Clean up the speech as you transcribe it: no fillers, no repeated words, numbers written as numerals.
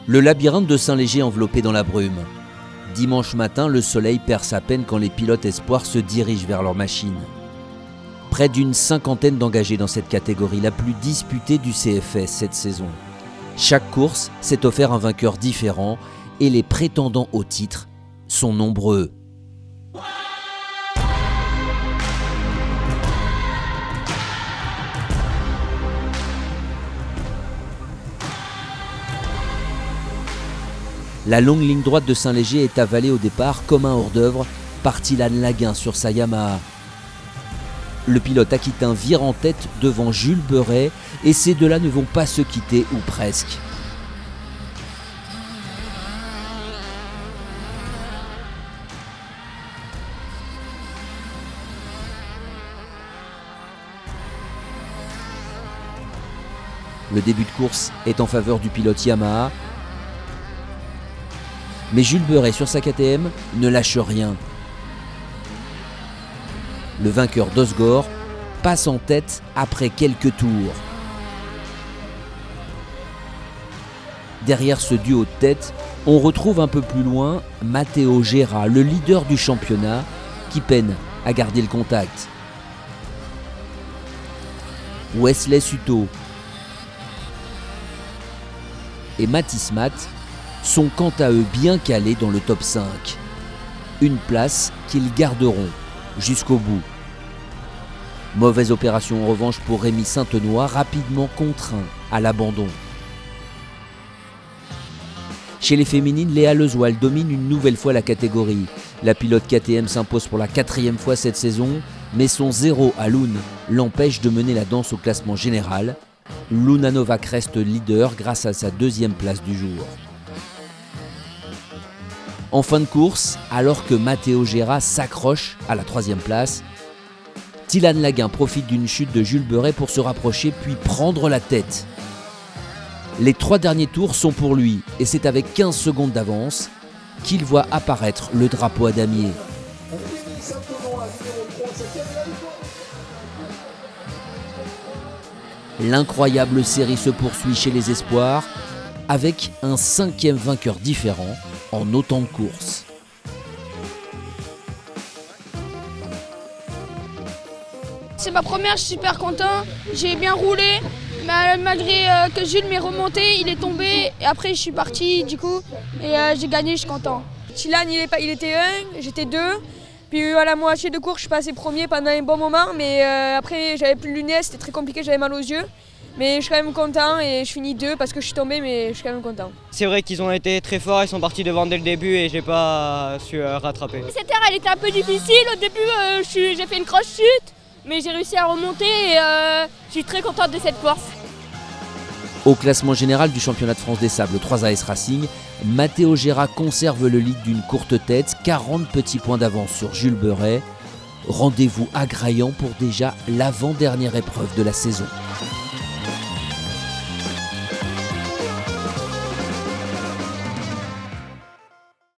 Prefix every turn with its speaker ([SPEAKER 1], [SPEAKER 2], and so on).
[SPEAKER 1] Le labyrinthe de Saint-Léger enveloppé dans la brume. Dimanche matin, le soleil perd sa peine quand les pilotes espoirs se dirigent vers leur machine. Près d'une cinquantaine d'engagés dans cette catégorie, la plus disputée du CFS cette saison. Chaque course s'est offert un vainqueur différent et les prétendants au titre sont nombreux. La longue ligne droite de Saint-Léger est avalée au départ comme un hors-d'œuvre par Tilan Laguin sur sa Yamaha. Le pilote aquitain vire en tête devant Jules Beuret et ces deux-là ne vont pas se quitter, ou presque. Le début de course est en faveur du pilote Yamaha. Mais Jules Beuret sur sa KTM ne lâche rien. Le vainqueur d'Osgore passe en tête après quelques tours. Derrière ce duo de tête, on retrouve un peu plus loin Matteo Gera, le leader du championnat, qui peine à garder le contact. Wesley Suto et Mathis Mat sont quant à eux bien calés dans le top 5. Une place qu'ils garderont jusqu'au bout. Mauvaise opération en revanche pour Rémi Saintenoy, rapidement contraint à l'abandon. Chez les féminines, Léa Lezoil domine une nouvelle fois la catégorie. La pilote KTM s'impose pour la 4e fois cette saison, mais son 0 à Loun l'empêche de mener la danse au classement général. Luna Novak reste leader grâce à sa 2e place du jour. En fin de course, alors que Matteo Gera s'accroche à la 3e place, Tilan Laguin profite d'une chute de Jules Beuret pour se rapprocher puis prendre la tête. Les 3 derniers tours sont pour lui et c'est avec 15 secondes d'avance qu'il voit apparaître le drapeau à damier. L'incroyable série se poursuit chez les espoirs avec un 5e vainqueur différent en autant de courses.
[SPEAKER 2] C'est ma première, je suis super content, j'ai bien roulé, malgré que Jules m'ait remonté, il est tombé et après je suis parti du coup et j'ai gagné, je suis content. Tilan il était 1, j'étais 2, puis à la moitié de course je suis passé premier pendant un bon moment, mais après j'avais plus de lunettes, c'était très compliqué, j'avais mal aux yeux. Mais je suis quand même content et je finis 2 parce que je suis tombé, mais je suis quand même content.
[SPEAKER 3] C'est vrai qu'ils ont été très forts, ils sont partis devant dès le début et j'ai pas su rattraper.
[SPEAKER 2] Cette heure elle était un peu difficile, au début j'ai fait une grosse chute, mais j'ai réussi à remonter et je suis très contente de cette course.
[SPEAKER 1] Au classement général du championnat de France des sables 3AS Racing, Matteo Gera conserve le lead d'une courte tête, 40 petits points d'avance sur Jules Beuret. Rendez-vous à Graillan pour déjà l'avant-dernière épreuve de la saison.